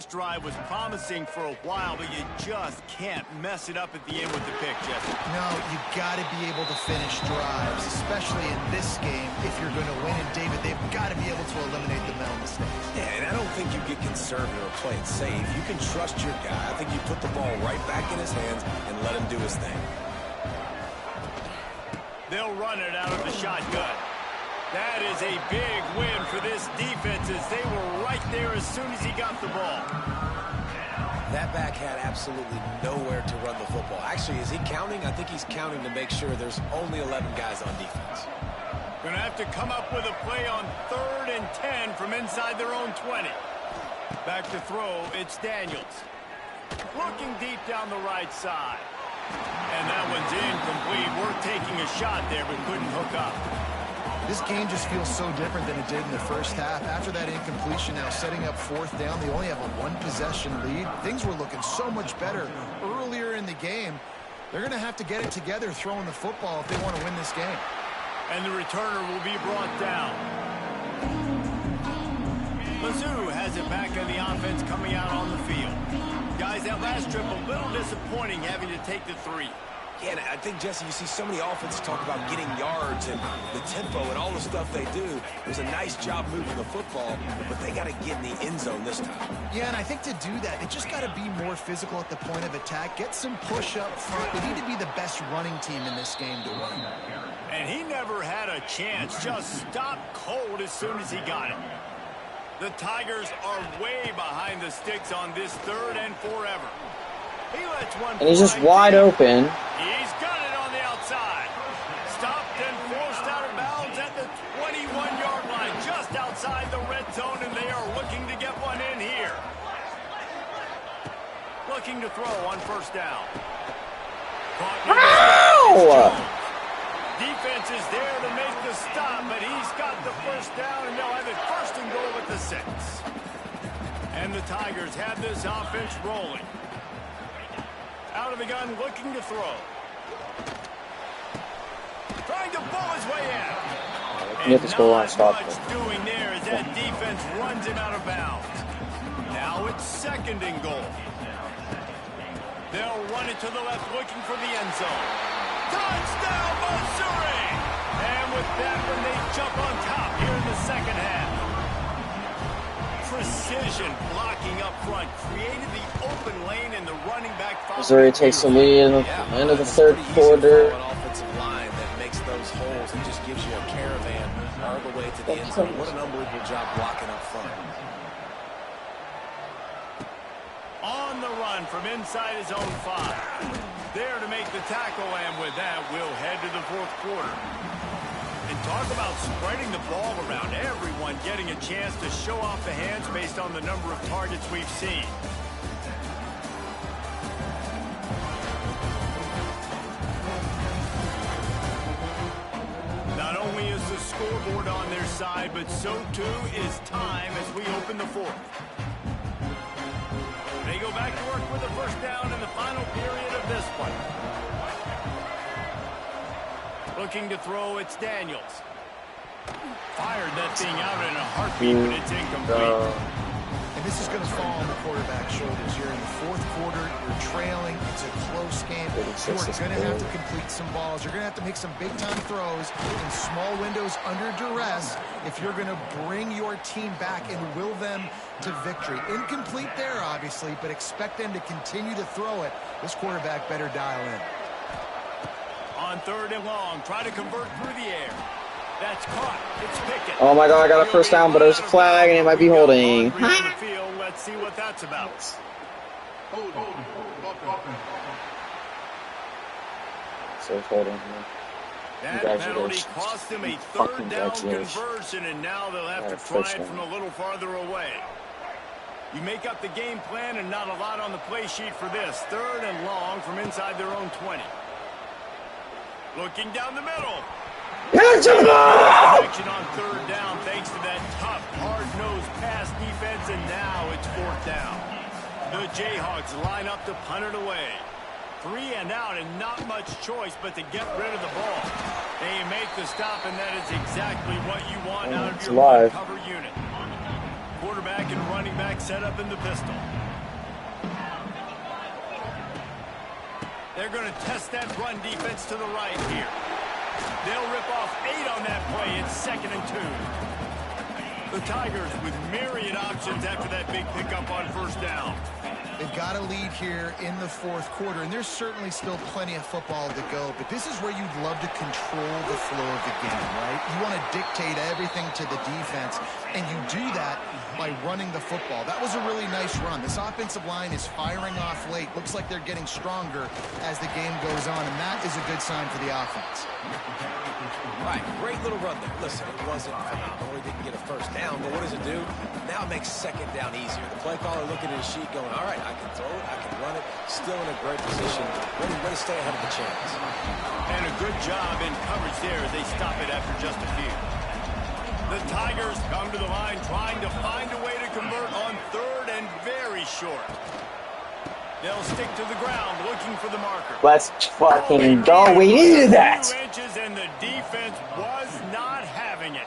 last drive was promising for a while, but you just can't mess it up at the end with the pick, Jesse. No, you got to be able to finish drives, especially in this game. If you're going to win, and David, they've got to be able to eliminate the mental mistakes. Yeah, and I don't think you get conservative or play it safe. You can trust your guy. I think you put the ball right back in his hands and let him do his thing. They'll run it out of the shotgun. That is a big win for this defense as they were right there as soon as he got the ball. That back had absolutely nowhere to run the football. Actually, is he counting? I think he's counting to make sure there's only 11 guys on defense. Going to have to come up with a play on 3rd and 10 from inside their own 20. Back to throw, it's Daniels. Looking deep down the right side. And that one's incomplete. We're taking a shot there, but couldn't hook up. This game just feels so different than it did in the first half. After that incompletion, now setting up 4th down, they only have a 1-possession lead. Things were looking so much better earlier in the game. They're going to have to get it together throwing the football if they want to win this game. And the returner will be brought down. Mizzou has it back on the offense coming out on the field. Guys, that last trip a little disappointing having to take the 3. Yeah, and I think, Jesse, you see so many offenses talk about getting yards and the tempo and all the stuff they do. It was a nice job moving the football, but they got to get in the end zone this time. Yeah, and I think to do that, they just got to be more physical at the point of attack, get some push up front. They need to be the best running team in this game to win. And he never had a chance, just stopped cold as soon as he got it. The Tigers are way behind the sticks on this 3rd and forever. He lets one and he's just wide open. He's got it on the outside. Stopped and forced out of bounds at the 21-yard line, just outside the red zone, and they are looking to get one in here. Looking to throw on 1st down. Ow! Defense is there to make the stop, but he's got the 1st down, and they'll have it 1st and goal at the 6. And the Tigers have this offense rolling. Out of the gun, looking to throw. Trying to pull his way in. And not much doing there as that defense runs him out of bounds. Now it's 2nd and goal. They'll run it to the left, looking for the end zone. Touchdown, Missouri! And with that one, they jump on top here in the 2nd half. Precision blocking up front created the open lane in the running back. Missouri takes the lead in the end of the 3rd quarter. An offensive line that makes those holes and just gives you a caravan all the way to the end zone. What an unbelievable job blocking up front. On the run from inside his own 5. There to make the tackle, and with that, we'll head to the 4th quarter. And talk about spreading the ball around, everyone getting a chance to show off the hands based on the number of targets we've seen. Not only is the scoreboard on their side, but so too is time as we open the 4th. They go back to work with a 1st down in the final period of this one. Looking to throw, it's Daniels. Fired that thing out in a heartbeat, but it's incomplete. And this is going to fall on the quarterback's shoulders. You're in the 4th quarter. You're trailing. It's a close game. You're going to have to complete some balls. You're going to have to make some big-time throws in small windows under duress if you're going to bring your team back and will them to victory. Incomplete there, obviously, but expect them to continue to throw it. This quarterback better dial in. On 3rd and long, try to convert through the air. That's caught. It's Pickett. Oh my God, I got a 1st down, but there's a flag and it might be holding. Let's see what that's about. So it's holding. That penalty cost them a 3rd down conversion, and now they'll have to try it from a little farther away. You make up the game plan and not a lot on the play sheet for this. 3rd and long from inside their own 20. Looking down the middle. Action on 3rd down thanks to that tough, hard-nosed pass defense, and now it's 4th down. The Jayhawks line up to punt it away. 3 and out, and not much choice but to get rid of the ball. They make the stop, and that is exactly what you want out of your cover unit. quarterback and running back set up in the pistol. They're going to test that run defense to the right here. They'll rip off 8 on that play. It's 2nd and 2. The Tigers with myriad options after that big pickup on 1st down. They've got a lead here in the 4th quarter, and there's certainly still plenty of football to go, but this is where you'd love to control the flow of the game, right? You want to dictate everything to the defense, and you do that by running the football. That was a really nice run. This offensive line is firing off late. Looks like they're getting stronger as the game goes on, and that is a good sign for the offense. Right, great little run there. Listen, it wasn't phenomenal. He didn't get a 1st down, but what does it do? Now it makes 2nd down easier. The play caller looking at his sheet going, all right, I can throw it, I can run it. Still in a great position. Ready to stay ahead of the chance. And a good job in coverage there as they stop it after just a few. The Tigers come to the line trying to find a way to convert on 3rd and very short. They'll stick to the ground looking for the marker. Let's fucking go. We needed that. 2 inches and the defense was not having it.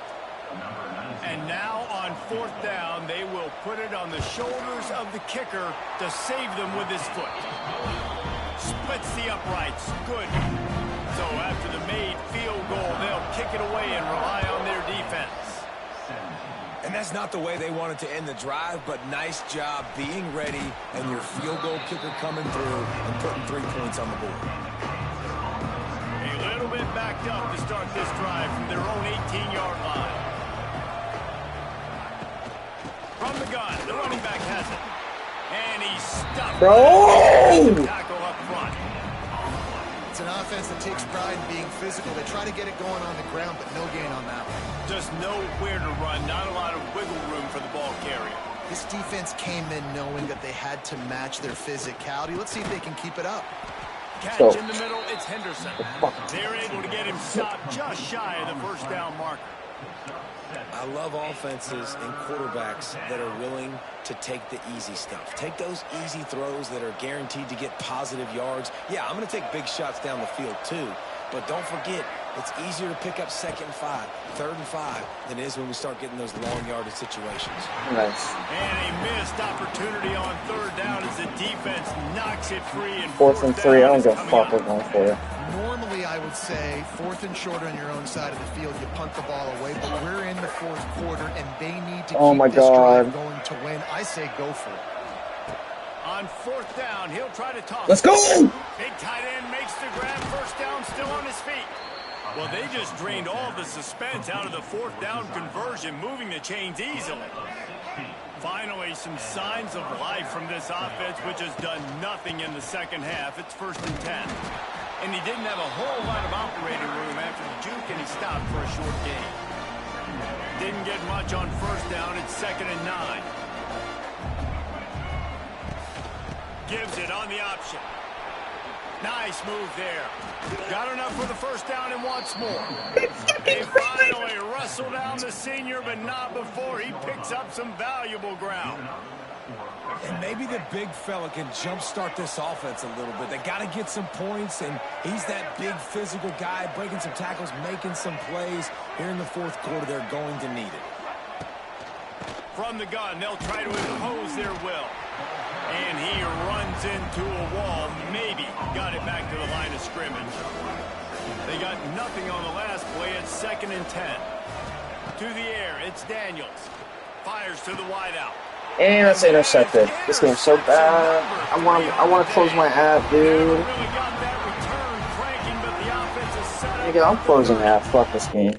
And now on 4th down, they will put it on the shoulders of the kicker to save them with his foot. Splits the uprights. Good. So after the made field goal, they'll kick it away and rely on their defense. And that's not the way they wanted to end the drive, but nice job being ready and your field goal kicker coming through and putting 3 points on the board. A little bit backed up to start this drive from their own 18-yard line. From the gun, the running back has it. And he's stuck. Bro! Tackle up front. It's an offense that takes pride in being physical. They try to get it going on the ground, but no gain on that one. Just nowhere to run, not a lot of wiggle room for the ball carrier. This defense came in knowing that they had to match their physicality. Let's see if they can keep it up. Catch in the middle, it's Henderson. They're able to get him stopped just shy of the 1st down marker. I love offenses and quarterbacks that are willing to take the easy stuff. Take those easy throws that are guaranteed to get positive yards. Yeah, I'm going to take big shots down the field too. But don't forget, it's easier to pick up 2nd and 5, 3rd and 5 than it is when we start getting those long yardage situations. Nice. And a missed opportunity on 3rd down as the defense knocks it free. And 4th and 3, I don't give a fuck what's going for you. Normally, I would say 4th and short on your own side of the field, you punt the ball away, but we're in the 4th quarter, and they need to keep this drive going to win. I say go for it. On 4th down, he'll try to toss. Let's go! Big tight end makes the grab. 1st down, still on his feet. Well, they just drained all the suspense out of the 4th down conversion, moving the chains easily. Finally, some signs of life from this offense, which has done nothing in the 2nd half. It's 1st and 10. And he didn't have a whole lot of operating room after the juke, and he stopped for a short gain. Didn't get much on 1st down. It's 2nd and 9. Gives it on the option. Nice move there. Got enough for the 1st down and wants more. They finally wrestle down the senior, but not before he picks up some valuable ground. And maybe the big fella can jumpstart this offense a little bit. They got to get some points, and he's that big physical guy, breaking some tackles, making some plays. Here in the 4th quarter, they're going to need it. From the gun, they'll try to impose their will. And he runs into a wall, maybe got it back to the line of scrimmage. They got nothing on the last play. It's 2nd and 10. To the air, it's Daniels. Fires to the wideout. And that's intercepted. This game's so bad. I want to close my app, dude. Nigga, I'm closing app. Fuck this game.